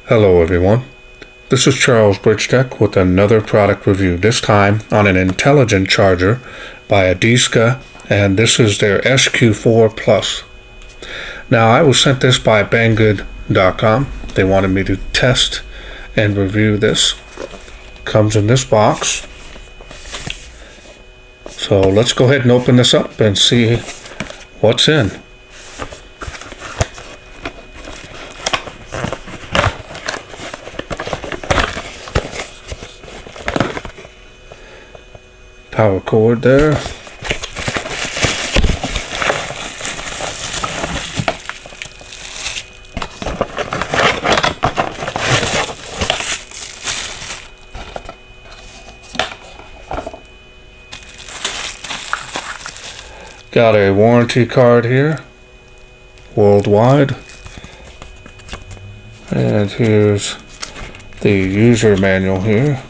Hello everyone, this is Charles BridgTec with another product review, this time on an intelligent charger by ADEASKA, and this is their SQ4 Plus. Now I was sent this by Banggood.com. They wanted me to test and review this. Comes in this box. So let's go ahead and open this up and see what's in. Power cord there. Got a warranty card here, worldwide. And here's the user manual here.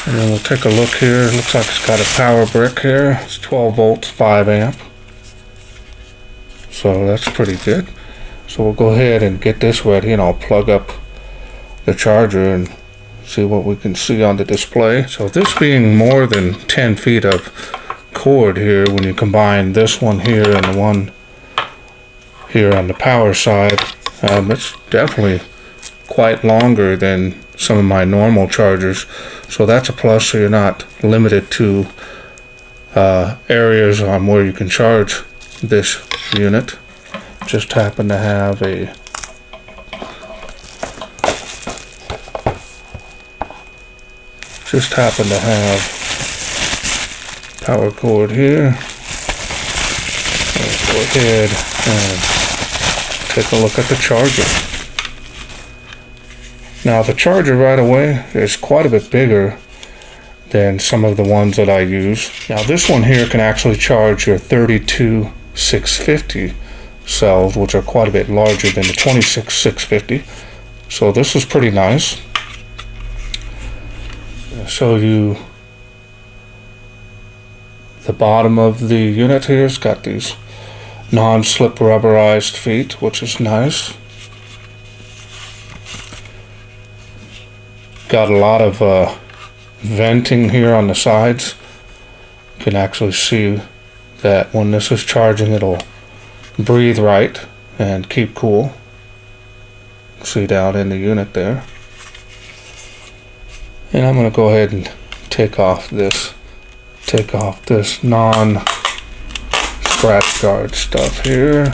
And then we'll take a look here. It looks like it's got a power brick here. It's 12 volts, 5 amp. So that's pretty good. So we'll go ahead and get this ready, and I'll plug up the charger and see what we can see on the display. So this being more than 10 feet of cord here, when you combine this one here and the one here on the power side, it's definitely quite longer than some of my normal chargers, so that's a plus. So you're not limited to areas on where you can charge this unit. Just happen to have a power cord here. Let's go ahead and take a look at the charger. Now the charger right away is quite a bit bigger than some of the ones that I use. Now this one here can actually charge your 32,650 cells, which are quite a bit larger than the 26,650. So this is pretty nice. I'll show you the bottom of the unit here. It's got these non-slip rubberized feet, which is nice. Got a lot of venting here on the sides. You can actually see that when this is charging, it'll breathe right and keep cool. See down in the unit there. And I'm going to go ahead and take off this non-scratch guard stuff here.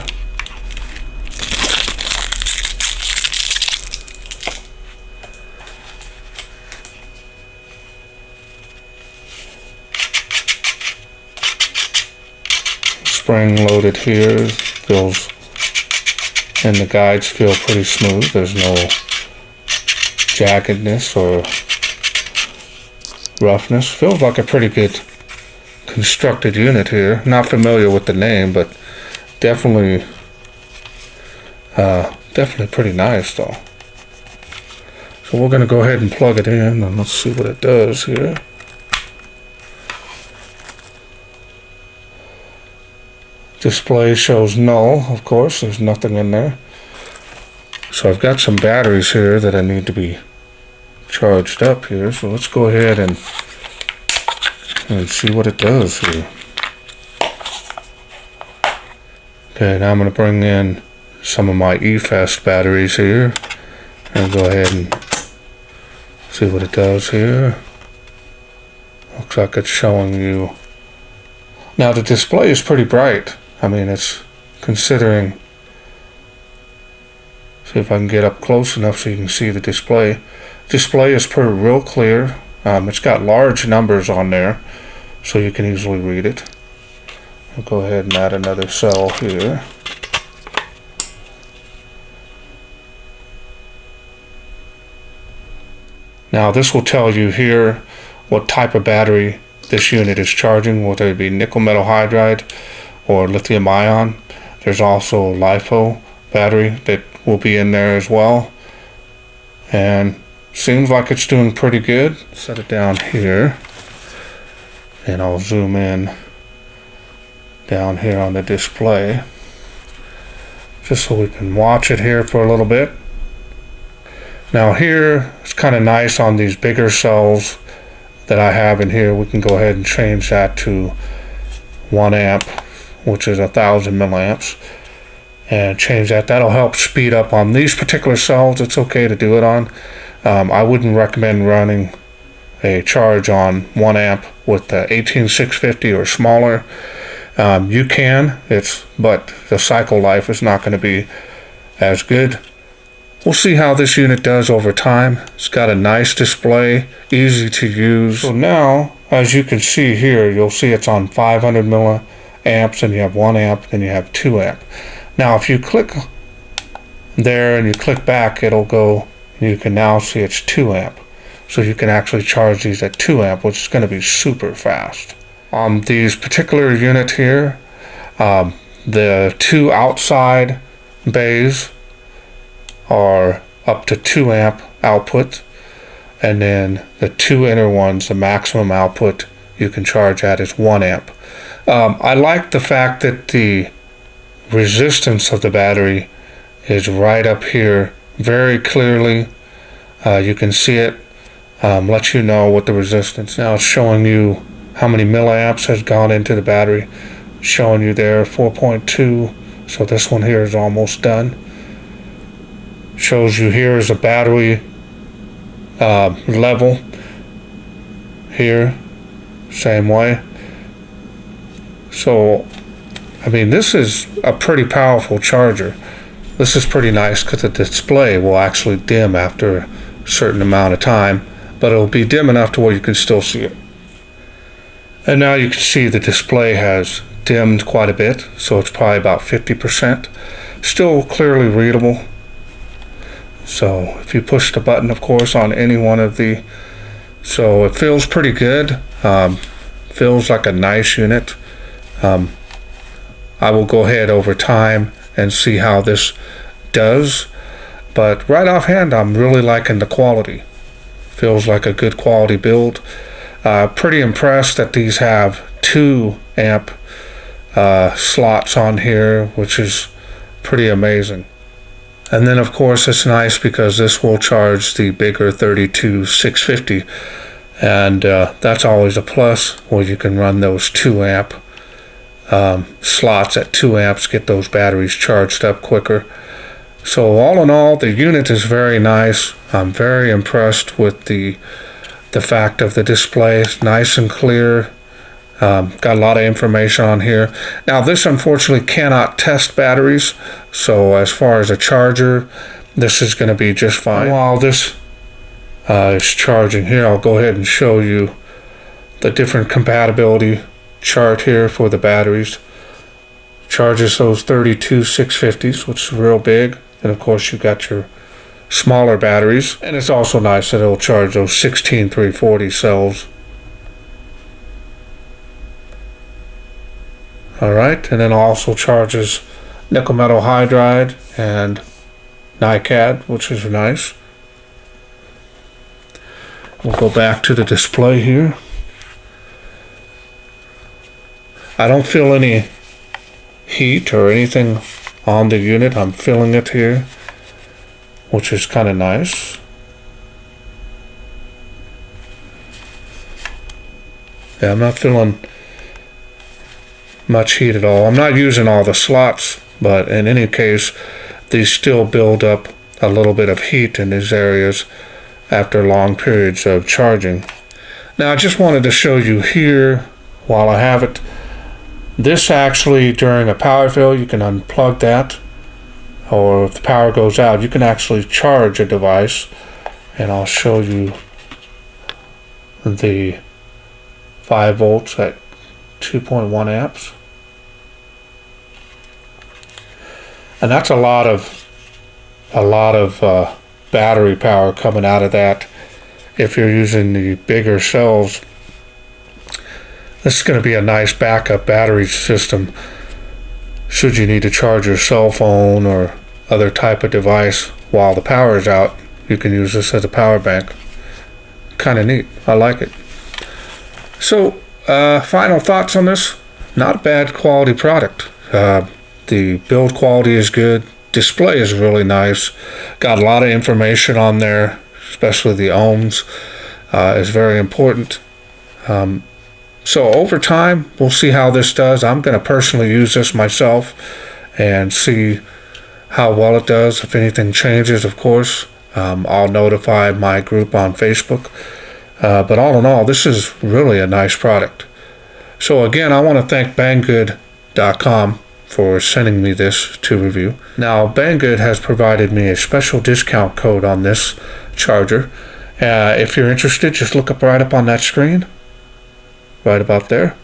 Spring loaded here, feels, and the guides feel pretty smooth. There's no jaggedness or roughness. Feels like a pretty good constructed unit here. Not familiar with the name, but definitely pretty nice though. So we're going to go ahead and plug it in, and let's see what it does here. Display shows null, of course, there's nothing in there. So I've got some batteries here that I need to be charged up here. So let's go ahead and see what it does here. Okay, now I'm going to bring in some of my eFast batteries here and go ahead and see what it does here. Looks like it's showing you. Now the display is pretty bright. I mean, it's considering. See if I can get up close enough so you can see the display. Display is real clear. It's got large numbers on there, so you can easily read it. I'll go ahead and add another cell here. Now this will tell you here what type of battery this unit is charging, whether it be nickel metal hydride or lithium ion. There's also a LiPo battery that will be in there as well. And seems like it's doing pretty good. Set it down here and I'll zoom in down here on the display, just so we can watch it here for a little bit. Now here, it's kind of nice on these bigger cells that I have in here. We can go ahead and change that to 1 amp, which is 1,000 milliamps, and change that. That'll help speed up on these particular cells. It's okay to do it on. I wouldn't recommend running a charge on 1 amp with the 18650 or smaller. You can, but the cycle life is not going to be as good. We'll see how this unit does over time. It's got a nice display, easy to use. So now, as you can see here, you'll see it's on 500 milliamps, and you have 1 amp, then you have 2 amp. Now if you click there and you click back, it'll go, and you can now see it's 2 amp. So you can actually charge these at 2 amp, which is going to be super fast. On these particular unit here, the 2 outside bays are up to 2 amp output, and then the 2 inner ones, the maximum output you can charge at is 1 amp. I like the fact that the resistance of the battery is right up here very clearly. You can see it, let you know what the resistance. Now it's showing you how many milliamps has gone into the battery, showing you there 4.2. so this one here is almost done. Shows you here is a battery level here, same way. So I mean, this is a pretty powerful charger. This is pretty nice because the display will actually dim after a certain amount of time, but it'll be dim enough to where you can still see it. And now you can see the display has dimmed quite a bit, so it's probably about 50%. Still clearly readable. So if you push the button, of course, on any one of the, so it feels pretty good. Feels like a nice unit. I will go ahead over time and see how this does, but right offhand I'm really liking the quality. Feels like a good quality build. Pretty impressed that these have 2 amp slots on here, which is pretty amazing. And then of course it's nice because this will charge the bigger 32650, and that's always a plus, where you can run those 2 amp slots at 2 amps, get those batteries charged up quicker. So all in all, the unit is very nice. I'm very impressed with the fact of the display. It's nice and clear. Got a lot of information on here. Now this unfortunately cannot test batteries, so as far as a charger, this is going to be just fine. While this is charging here, I'll go ahead and show you the different compatibility chart here for the batteries. Charges those 32650s, which is real big, and of course you've got your smaller batteries, and it's also nice that it'll charge those 16340 cells. Alright, and then also charges nickel metal hydride and Ni-Cad, which is nice. We'll go back to the display here. I don't feel any heat or anything on the unit. I'm feeling it here, which is kind of nice. Yeah, I'm not feeling much heat at all. I'm not using all the slots, but in any case, these still build up a little bit of heat in these areas after long periods of charging. Now I just wanted to show you here, while I have it, this actually, during a power failure, you can unplug that, or if the power goes out, you can actually charge a device, and I'll show you the 5 volts at 2.1 amps. And that's a lot of battery power coming out of that. If you're using the bigger cells, this is going to be a nice backup battery system should you need to charge your cell phone or other type of device while the power is out. You can use this as a power bank. Kind of neat. I like it. So final thoughts on this. not a bad quality product. The build quality is good. Display is really nice. Got a lot of information on there, especially the ohms is very important. So over time, we'll see how this does. I'm going to personally use this myself and see how well it does. If anything changes, of course, I'll notify my group on Facebook. But all in all, this is really a nice product. So again, I want to thank Banggood.com for sending me this to review. Now, Banggood has provided me a special discount code on this charger. If you're interested, just look up right up on that screen, right about there.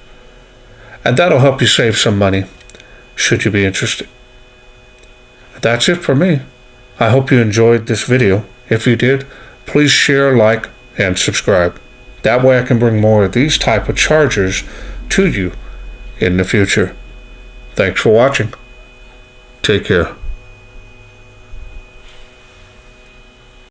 And that'll help you save some money, should you be interested. That's it for me. I hope you enjoyed this video. If you did, please share, like, and subscribe. That way I can bring more of these type of chargers to you in the future. Thanks for watching. Take care.